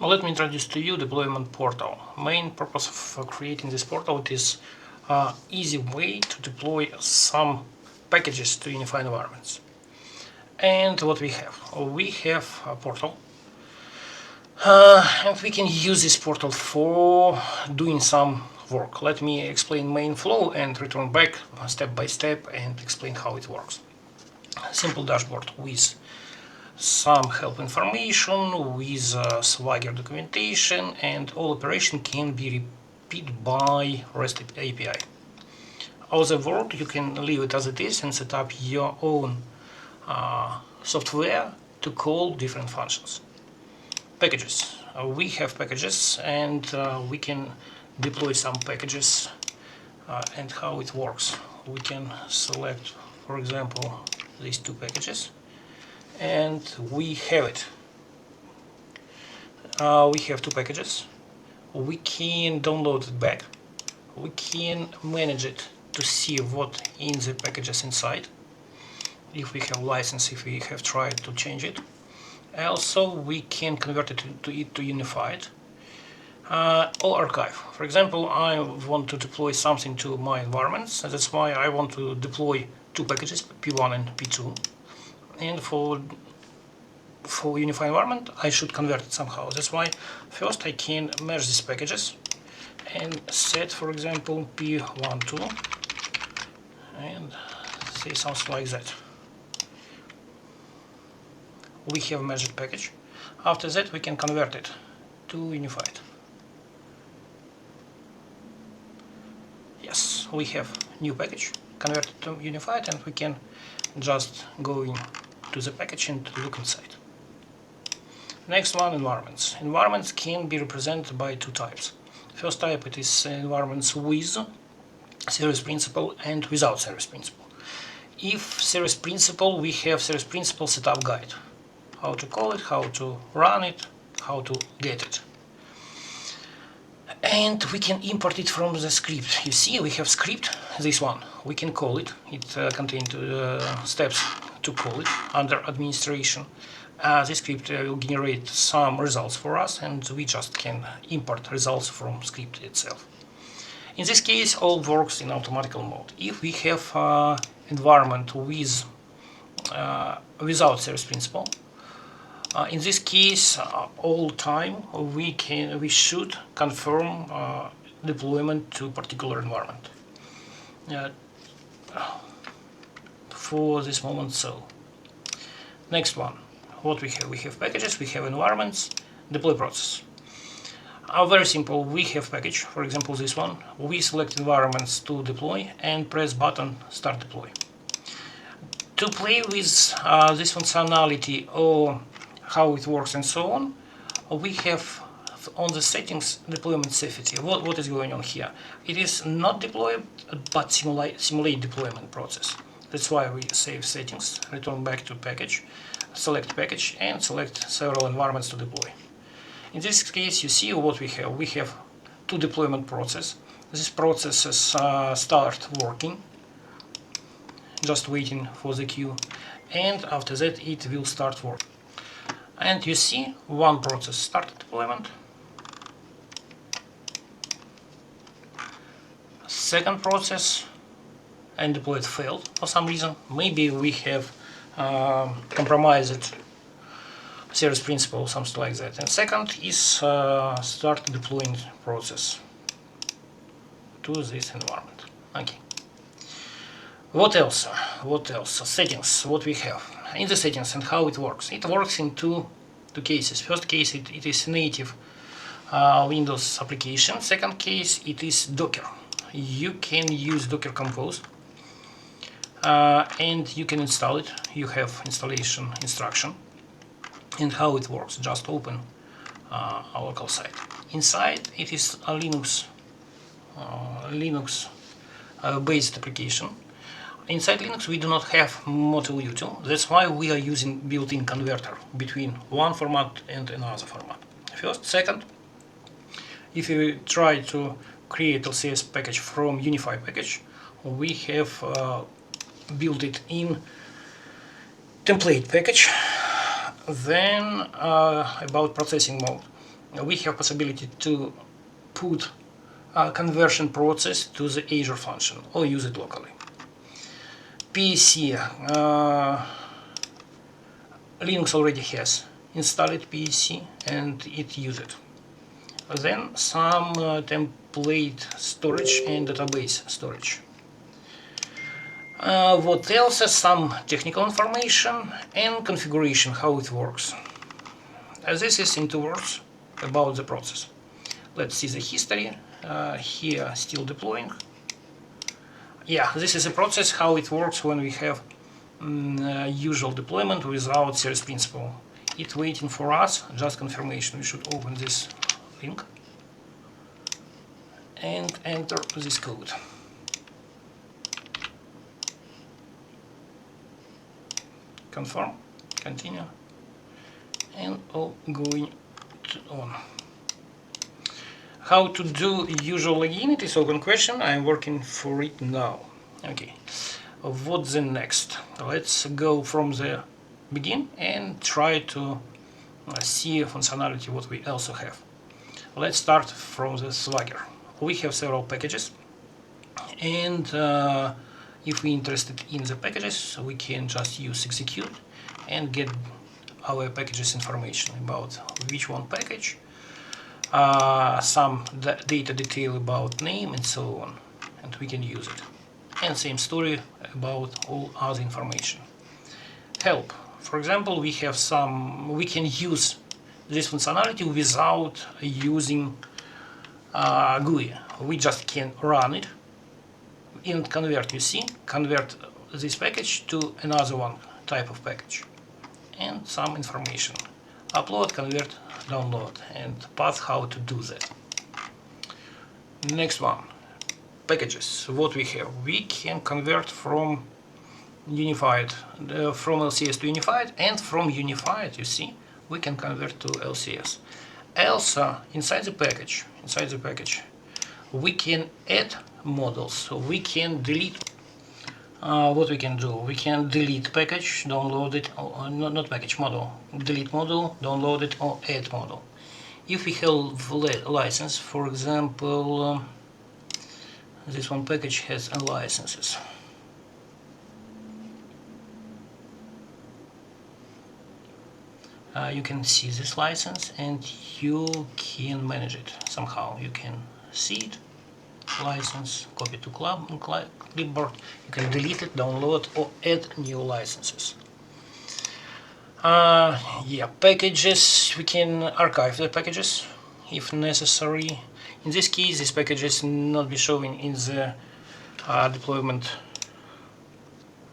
Let me introduce to you deployment portal. Main purpose of creating this portal is easy way to deploy some packages to unified environments. And what we have a portal, and we can use this portal for doing some work. Let me explain main flow and return back step by step and explain how it works. Simple dashboard with some help information, with Swagger documentation, and all operation can be repeated by REST API. Other word, you can leave it as it is and set up your own software to call different functions. Packages. We have packages and we can deploy some packages and how it works. We can select, for example, these two packages and we have it. We have two packages. We can download it back. We can manage it to see what in the packages inside, if we have license, if we have tried to change it. Also, we can convert it to unified or archive. For example, I want to deploy something to my environments, and that's why I want to deploy two packages, P1 and P2. And for unified environment, I should convert it somehow. That's why first I can merge these packages and set, for example, P12 and say something like that. We have merged package. After that, we can convert it to unified. Yes, we have new package converted to unified, and we can just go into the package and look inside. Next one, environments. Environments can be represented by two types. First type, it is environments with service principal and without service principal. If service principal, we have service principal setup guide. How to call it, how to run it, how to get it. And we can import it from the script. You see, we have script, this one. We can call it. It contains steps to call it under administration. This script will generate some results for us, and we just can import results from script itself. In this case, all works in automatical mode. If we have environment with without service principal, in this case, all time we should confirm deployment to particular environment. For this moment, so. Next one, what we have? We have packages, we have environments, deploy process. Very simple. We have package, for example, this one. We select environments to deploy and press button start deploy. To play with this functionality or how it works and so on, we have on the settings deployment safety. What is going on here? It is not deploy but simulate deployment process. That's why we save settings, return back to package, select package and select several environments to deploy. In this case, you see what we have. We have two deployment process. These processes start working, just waiting for the queue, and after that it will start work. And you see one process started deployment, second process and deployed failed for some reason. Maybe we have compromised service principal, something like that. And second is start deploying process to this environment. Okay. What else? What else? Settings. What we have in the settings and how it works. It works in two cases. First case, it is native Windows application. Second case, it is Docker. You can use Docker Compose and you can install it. You have installation instruction. And how it works, just open our local site. Inside it is a Linux based application. Inside Linux we do not have module util, that's why we are using built-in converter between one format and another format. First, second, if you try to create LCS package from unified package, we have built it in template package. Then about processing mode. we have possibility to put a conversion process to the Azure function or use it locally. PSC, Linux already has installed PSC and it uses it. Then some template storage and database storage. What else? Some technical information and configuration, how it works. This is in 2 words about the process. Let's see the history. Here still deploying. Yeah, this is a process how it works when we have usual deployment without service principal. It's waiting for us, just confirmation. We should open this link and enter this code. Confirm, continue, and all going on. How to do usual login? It is open question. I'm working for it now. Okay, what's the next? Let's go from the begin and try to see functionality what we also have. Let's start from the Swagger. We have several packages, and if we're interested in the packages, we can just use execute and get our packages information about which one package, some data detail about name and so on, and we can use it. And same story about all other information. Help. For example, we can use this functionality without using GUI. We just can run it and convert, convert this package to another one type of package and some information. Upload, convert, download, and path how to do that. Next one, packages. What we have? We can convert from unified, from LCS to unified, and from unified, we can convert to LCS. Also, inside the package, we can add models. So we can delete. What we can do? We can delete package, download it, or not package, model. Delete model, download it, or add model. If we have license, for example, this one package has licenses. You can see this license and you can manage it somehow. You can see it, license, copy to clipboard. You can delete it, download, or add new licenses. Yeah, packages. We can archive the packages if necessary. In this case, these packages not be showing in the deployment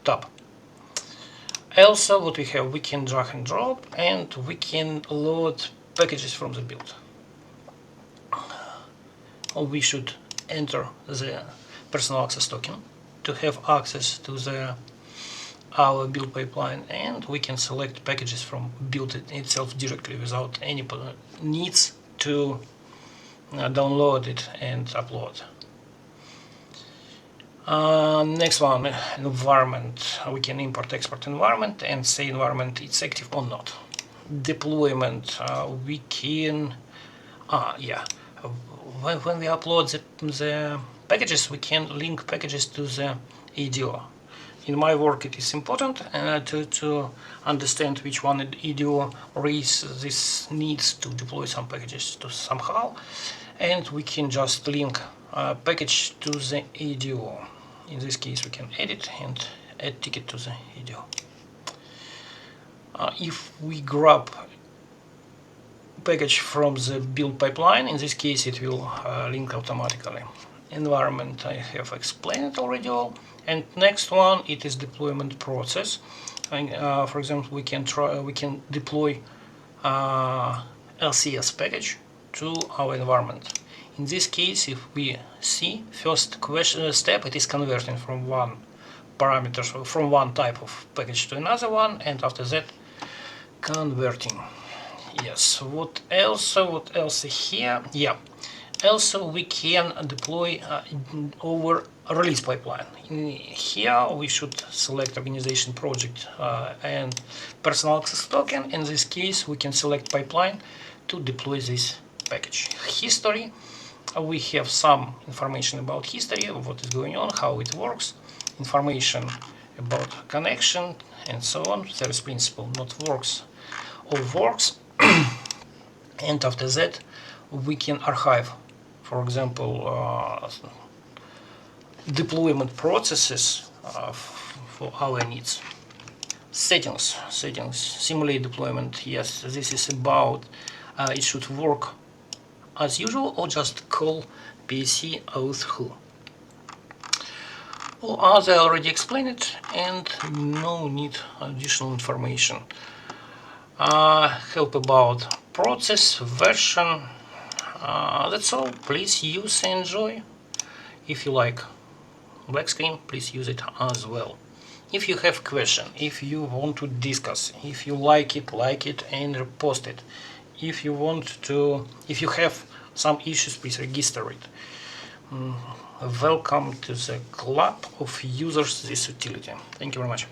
tab. Also, what we have, we can drag and drop, and we can load packages from the build. We should enter the personal access token to have access to our build pipeline, and we can select packages from build itself directly without any needs to download it and upload. Next one, environment. We can import export environment and say environment it's active or not. Deployment, we can when we upload the packages, we can link packages to the EDO. In my work it is important to understand which one EDO raises this needs to deploy some packages to somehow, and we can just link package to the EDO. In this case, we can edit and add ticket to the EDO. If we grab package from the build pipeline, in this case it will link automatically. Environment, I have explained it already all. And next one, it is deployment process. For example, we can deploy LCS package to our environment. In this case, if we see first step, it is converting from one parameter, from one type of package to another one, and after that converting. Yes, what else here? Yeah, also we can deploy over a release pipeline. In here we should select organization, project, and personal access token. In this case we can select pipeline to deploy this package. History, we have some information about history, what is going on, how it works, information about connection, and so on. Service principal not works or works. And after that, we can archive, for example, deployment processes for our needs. Settings, simulate deployment. Yes, this is about it should work as usual or just call PSC auth who. Well, as I already explained it, and no need additional information. Help about process, version. That's all. Please use and enjoy. If you like black screen, please use it as well. If you have question, if you want to discuss, if you like it and repost it. If you have some issues, please register it. Welcome to the club of users this utility. Thank you very much.